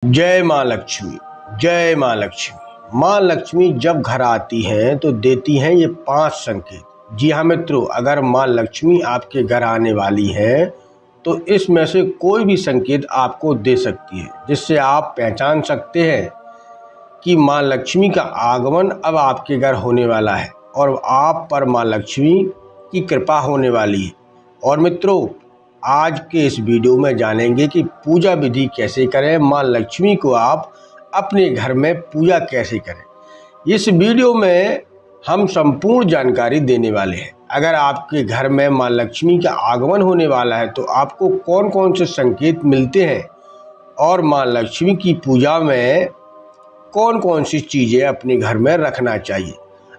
जय माँ लक्ष्मी। जय माँ लक्ष्मी। माँ लक्ष्मी जब घर आती हैं तो देती हैं ये 5 संकेत। जी हाँ मित्रों, अगर माँ लक्ष्मी आपके घर आने वाली है तो इसमें से कोई भी संकेत आपको दे सकती है, जिससे आप पहचान सकते हैं कि माँ लक्ष्मी का आगमन अब आपके घर होने वाला है और आप पर माँ लक्ष्मी की कृपा होने वाली है। और मित्रों, आज के इस वीडियो में जानेंगे कि पूजा विधि कैसे करें, माँ लक्ष्मी को आप अपने घर में पूजा कैसे करें। इस वीडियो में हम संपूर्ण जानकारी देने वाले हैं। अगर आपके घर में माँ लक्ष्मी का आगमन होने वाला है तो आपको कौन कौन से संकेत मिलते हैं और माँ लक्ष्मी की पूजा में कौन कौन सी चीज़ें अपने घर में रखना चाहिए।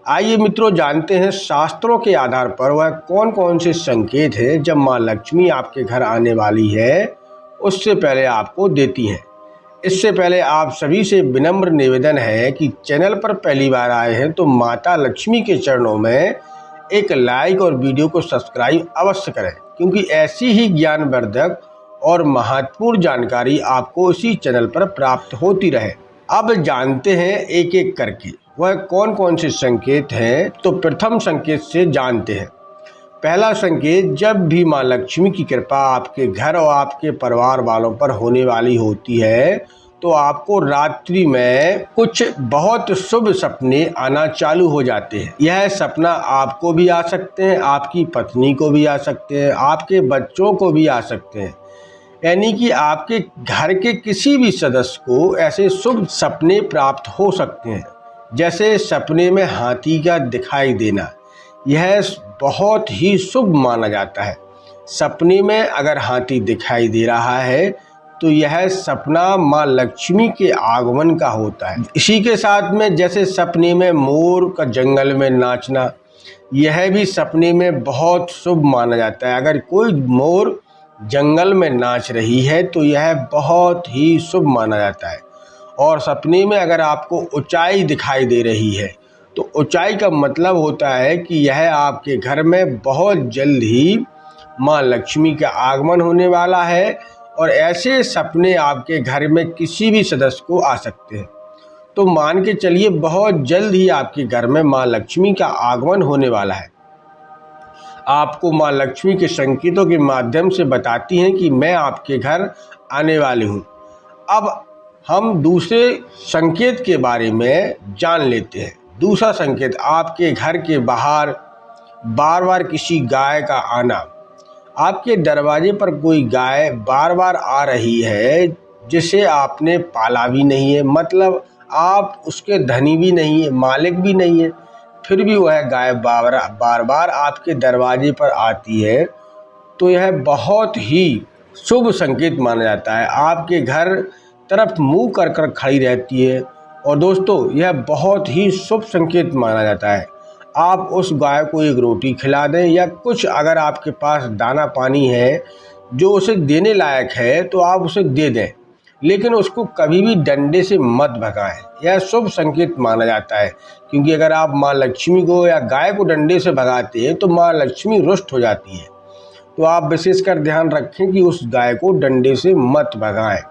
आइए मित्रों, जानते हैं शास्त्रों के आधार पर वह कौन कौन से संकेत हैं जब माँ लक्ष्मी आपके घर आने वाली है उससे पहले आपको देती हैं। इससे पहले आप सभी से विनम्र निवेदन है कि चैनल पर पहली बार आए हैं तो माता लक्ष्मी के चरणों में एक लाइक और वीडियो को सब्सक्राइब अवश्य करें, क्योंकि ऐसी ही ज्ञानवर्धक और महत्वपूर्ण जानकारी आपको इसी चैनल पर प्राप्त होती रहे। अब जानते हैं एक एक करके वह कौन कौन से संकेत हैं। तो प्रथम संकेत से जानते हैं। पहला संकेत, जब भी माँ लक्ष्मी की कृपा आपके घर और आपके परिवार वालों पर होने वाली होती है तो आपको रात्रि में कुछ बहुत शुभ सपने आना चालू हो जाते हैं। यह सपना आपको भी आ सकते हैं, आपकी पत्नी को भी आ सकते हैं, आपके बच्चों को भी आ सकते हैं, यानी कि आपके घर के किसी भी सदस्य को ऐसे शुभ सपने प्राप्त हो सकते हैं। जैसे सपने में हाथी का दिखाई देना, यह बहुत ही शुभ माना जाता है। सपने में अगर हाथी दिखाई दे रहा है तो यह सपना माँ लक्ष्मी के आगमन का होता है। इसी के साथ में जैसे सपने में मोर का जंगल में नाचना, यह भी सपने में बहुत शुभ माना जाता है। अगर कोई मोर जंगल में नाच रही है तो यह बहुत ही शुभ माना जाता है। और सपने में अगर आपको ऊंचाई दिखाई दे रही है तो ऊंचाई का मतलब होता है कि यह आपके घर में बहुत जल्द ही माँ लक्ष्मी का आगमन होने वाला है। और ऐसे सपने आपके घर में किसी भी सदस्य को आ सकते हैं। तो मान के चलिए बहुत जल्द ही आपके घर में माँ लक्ष्मी का आगमन होने वाला है। आपको माँ लक्ष्मी के संकेतों के माध्यम से बताती हैं कि मैं आपके घर आने वाली हूँ। अब हम दूसरे संकेत के बारे में जान लेते हैं। दूसरा संकेत, आपके घर के बाहर बार बार किसी गाय का आना। आपके दरवाजे पर कोई गाय बार बार आ रही है जिसे आपने पाला भी नहीं है, मतलब आप उसके धनी भी नहीं है, मालिक भी नहीं है, फिर भी वह गाय बार बार आपके दरवाजे पर आती है तो यह बहुत ही शुभ संकेत माना जाता है। आपके घर तरफ मुंह कर कर खड़ी रहती है और दोस्तों यह बहुत ही शुभ संकेत माना जाता है। आप उस गाय को एक रोटी खिला दें या कुछ, अगर आपके पास दाना पानी है जो उसे देने लायक है तो आप उसे दे दें, लेकिन उसको कभी भी डंडे से मत भगाएं। यह शुभ संकेत माना जाता है, क्योंकि अगर आप माँ लक्ष्मी को या गाय को डंडे से भगाते हैं तो माँ लक्ष्मी रुष्ट हो जाती है। तो आप विशेषकर ध्यान रखें कि उस गाय को डंडे से मत भगाएं।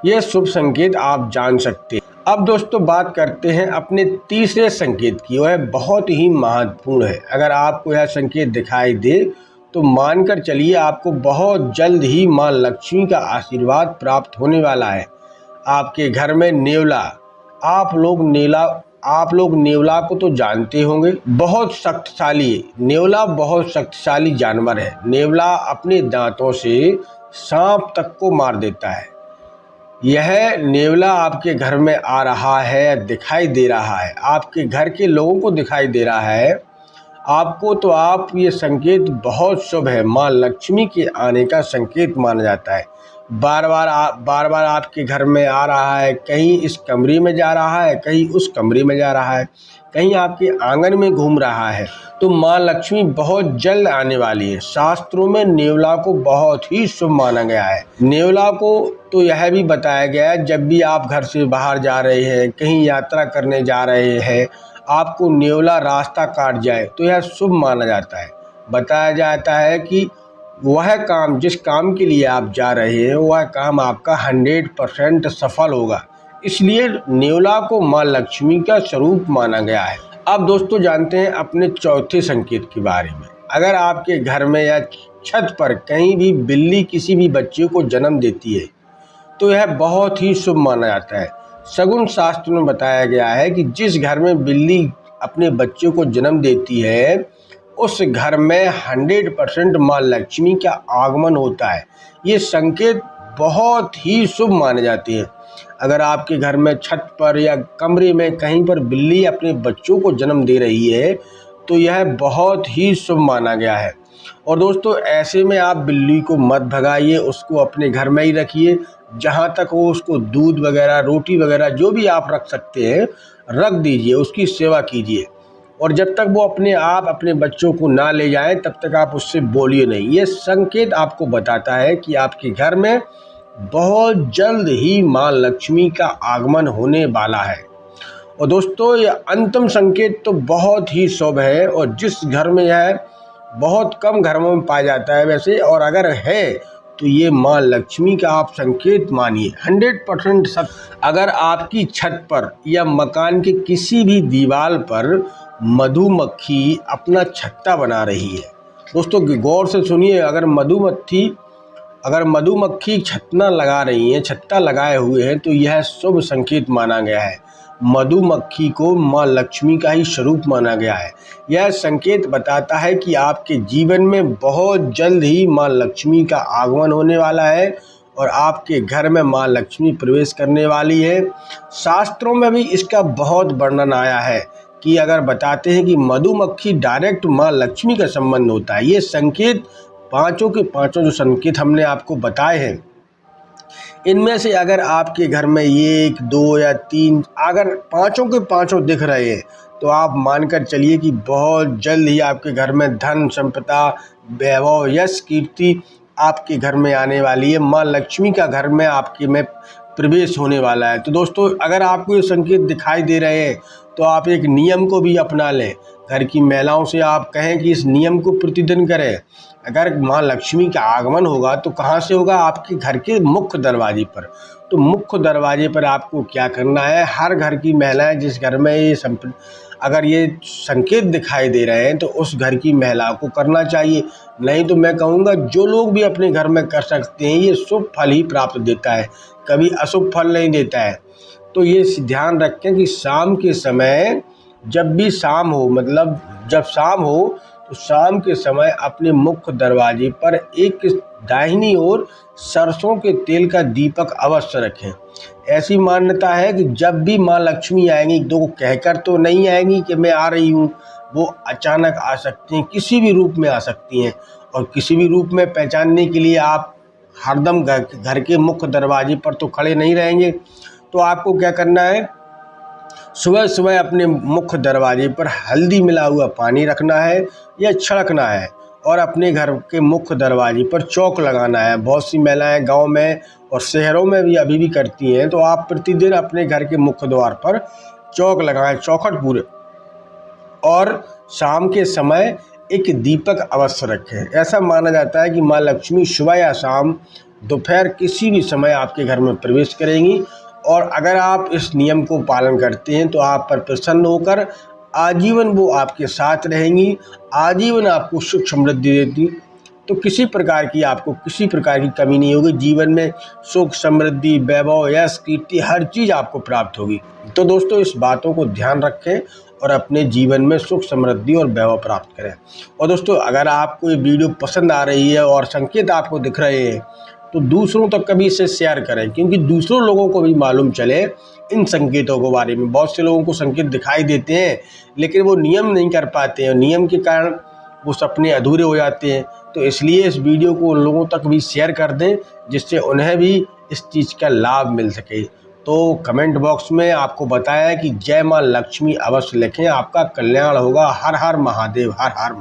यह शुभ संकेत आप जान सकते हैं। अब दोस्तों बात करते हैं अपने तीसरे संकेत की। वह बहुत ही महत्वपूर्ण है। अगर आपको यह संकेत दिखाई दे तो मानकर चलिए आपको बहुत जल्द ही माँ लक्ष्मी का आशीर्वाद प्राप्त होने वाला है। आपके घर में नेवला, आप लोग नेवला को तो जानते होंगे, बहुत शक्तिशाली, नेवला बहुत शक्तिशाली जानवर है। नेवला अपने दांतों से सांप तक को मार देता है। यह नेवला आपके घर में आ रहा है, दिखाई दे रहा है, आपके घर के लोगों को दिखाई दे रहा है आपको, तो आप ये संकेत बहुत शुभ है, माँ लक्ष्मी के आने का संकेत माना जाता है। बार बार आपके घर में आ रहा है, कहीं इस कमरे में जा रहा है, कहीं उस कमरे में जा रहा है, कहीं आपके आंगन में घूम रहा है, तो माँ लक्ष्मी बहुत जल्द आने वाली है। शास्त्रों में नेवला को बहुत ही शुभ माना गया है। नेवला को तो यह भी बताया गया है, जब भी आप घर से बाहर जा रहे हैं, कहीं यात्रा करने जा रहे हैं, आपको नेवला रास्ता काट जाए तो यह शुभ माना जाता है। बताया जाता है कि वह काम, जिस काम के लिए आप जा रहे हैं, वह काम आपका 100% सफल होगा। इसलिए न्योला को माँ लक्ष्मी का स्वरूप माना गया है। अब दोस्तों जानते हैं अपने चौथे संकेत के बारे में। अगर आपके घर में या छत पर कहीं भी बिल्ली किसी भी बच्चे को जन्म देती है तो यह बहुत ही शुभ माना जाता है। शगुन शास्त्र में बताया गया है कि जिस घर में बिल्ली अपने बच्चे को जन्म देती है उस घर में 100% माँ लक्ष्मी का आगमन होता है। ये संकेत बहुत ही शुभ माने जाते हैं। अगर आपके घर में छत पर या कमरे में कहीं पर बिल्ली अपने बच्चों को जन्म दे रही है तो यह बहुत ही शुभ माना गया है। और दोस्तों ऐसे में आप बिल्ली को मत भगाइए, उसको अपने घर में ही रखिए। जहाँ तक हो उसको दूध वगैरह, रोटी वगैरह जो भी आप रख सकते हैं रख दीजिए, उसकी सेवा कीजिए। और जब तक वो अपने आप अपने बच्चों को ना ले जाए तब तक आप उससे बोलिए नहीं। ये संकेत आपको बताता है कि आपके घर में बहुत जल्द ही माँ लक्ष्मी का आगमन होने वाला है। और दोस्तों ये अंतिम संकेत तो बहुत ही शुभ है और जिस घर में यह बहुत कम घरों में पाया जाता है वैसे, और अगर है तो ये माँ लक्ष्मी का आप संकेत मानिए 100% सत्य। अगर आपकी छत पर या मकान के किसी भी दीवार पर मधुमक्खी अपना छत्ता बना रही है, दोस्तों गौर से सुनिए, अगर मधुमक्खी छत्ता लगाए हुए हैं तो यह शुभ संकेत माना गया है। मधुमक्खी को माँ लक्ष्मी का ही स्वरूप माना गया है। यह संकेत बताता है कि आपके जीवन में बहुत जल्द ही माँ लक्ष्मी का आगमन होने वाला है और आपके घर में माँ लक्ष्मी प्रवेश करने वाली है। शास्त्रों में भी इसका बहुत वर्णन आया है कि अगर बताते हैं कि मधुमक्खी डायरेक्ट माँ लक्ष्मी का संबंध होता है। ये संकेत पांचों के पांचों जो संकेत हमने आपको बताए हैं, इनमें से अगर आपके घर में 1, 2 या 3 अगर पांचों के पांचों दिख रहे हैं तो आप मानकर चलिए कि बहुत जल्द ही आपके घर में धन, संपदा, वैभव, यश, कीर्ति आपके घर में आने वाली है। माँ लक्ष्मी का घर में आपके में प्रवेश होने वाला है। तो दोस्तों अगर आपको ये संकेत दिखाई दे रहे हैं तो आप एक नियम को भी अपना लें। घर की महिलाओं से आप कहें कि इस नियम को प्रतिदिन करें। अगर माँ लक्ष्मी का आगमन होगा तो कहाँ से होगा? आपके घर के मुख्य दरवाजे पर। तो मुख्य दरवाजे पर आपको क्या करना है, हर घर की महिलाएं जिस घर में अगर ये संकेत दिखाई दे रहे हैं तो उस घर की महिला को करना चाहिए। नहीं तो मैं कहूँगा जो लोग भी अपने घर में कर सकते हैं, ये शुभ फल ही प्राप्त देता है, कभी अशुभ फल नहीं देता है। तो ये ध्यान रखें कि शाम के समय जब भी शाम हो, मतलब जब शाम हो तो शाम के समय अपने मुख्य दरवाजे पर एक दाहिनी ओर सरसों के तेल का दीपक अवश्य रखें। ऐसी मान्यता है कि जब भी माँ लक्ष्मी आएंगी तो कहकर तो नहीं आएंगी कि मैं आ रही हूँ, वो अचानक आ सकती हैं, किसी भी रूप में आ सकती हैं। और किसी भी रूप में पहचानने के लिए आप हरदम घर के मुख्य दरवाजे पर तो खड़े नहीं रहेंगे। तो आपको क्या करना है, सुबह सुबह अपने मुख्य दरवाजे पर हल्दी मिला हुआ पानी रखना है या छिड़कना है और अपने घर के मुख्य दरवाजे पर चौक लगाना है। बहुत सी महिलाएं गांव में और शहरों में भी अभी भी करती हैं। तो आप प्रतिदिन अपने घर के मुख्य द्वार पर चौक लगाएं, चौखट पूरे, और शाम के समय एक दीपक अवश्य रखें। ऐसा माना जाता है कि माँ लक्ष्मी सुबह या शाम, दोपहर किसी भी समय आपके घर में प्रवेश करेंगी और अगर आप इस नियम को पालन करते हैं तो आप पर प्रसन्न होकर आजीवन वो आपके साथ रहेंगी, आजीवन आपको सुख समृद्धि देती। तो किसी प्रकार की कमी नहीं होगी। जीवन में सुख, समृद्धि, वैभव, यश, कीर्ति हर चीज़ आपको प्राप्त होगी। तो दोस्तों इस बातों को ध्यान रखें और अपने जीवन में सुख, समृद्धि और वैभव प्राप्त करें। और दोस्तों अगर आपको ये वीडियो पसंद आ रही है और संकेत आपको दिख रहे हैं तो दूसरों तक कभी इसे शेयर करें, क्योंकि दूसरों लोगों को भी मालूम चले इन संकेतों के बारे में। बहुत से लोगों को संकेत दिखाई देते हैं लेकिन वो नियम नहीं कर पाते हैं, नियम के कारण वो सपने अधूरे हो जाते हैं। तो इसलिए इस वीडियो को उन लोगों तक भी शेयर कर दें जिससे उन्हें भी इस चीज़ का लाभ मिल सके। तो कमेंट बॉक्स में आपको बताया कि जय माँ लक्ष्मी अवश्य लिखें, आपका कल्याण होगा। हर हर महादेव, हर हर महादेव।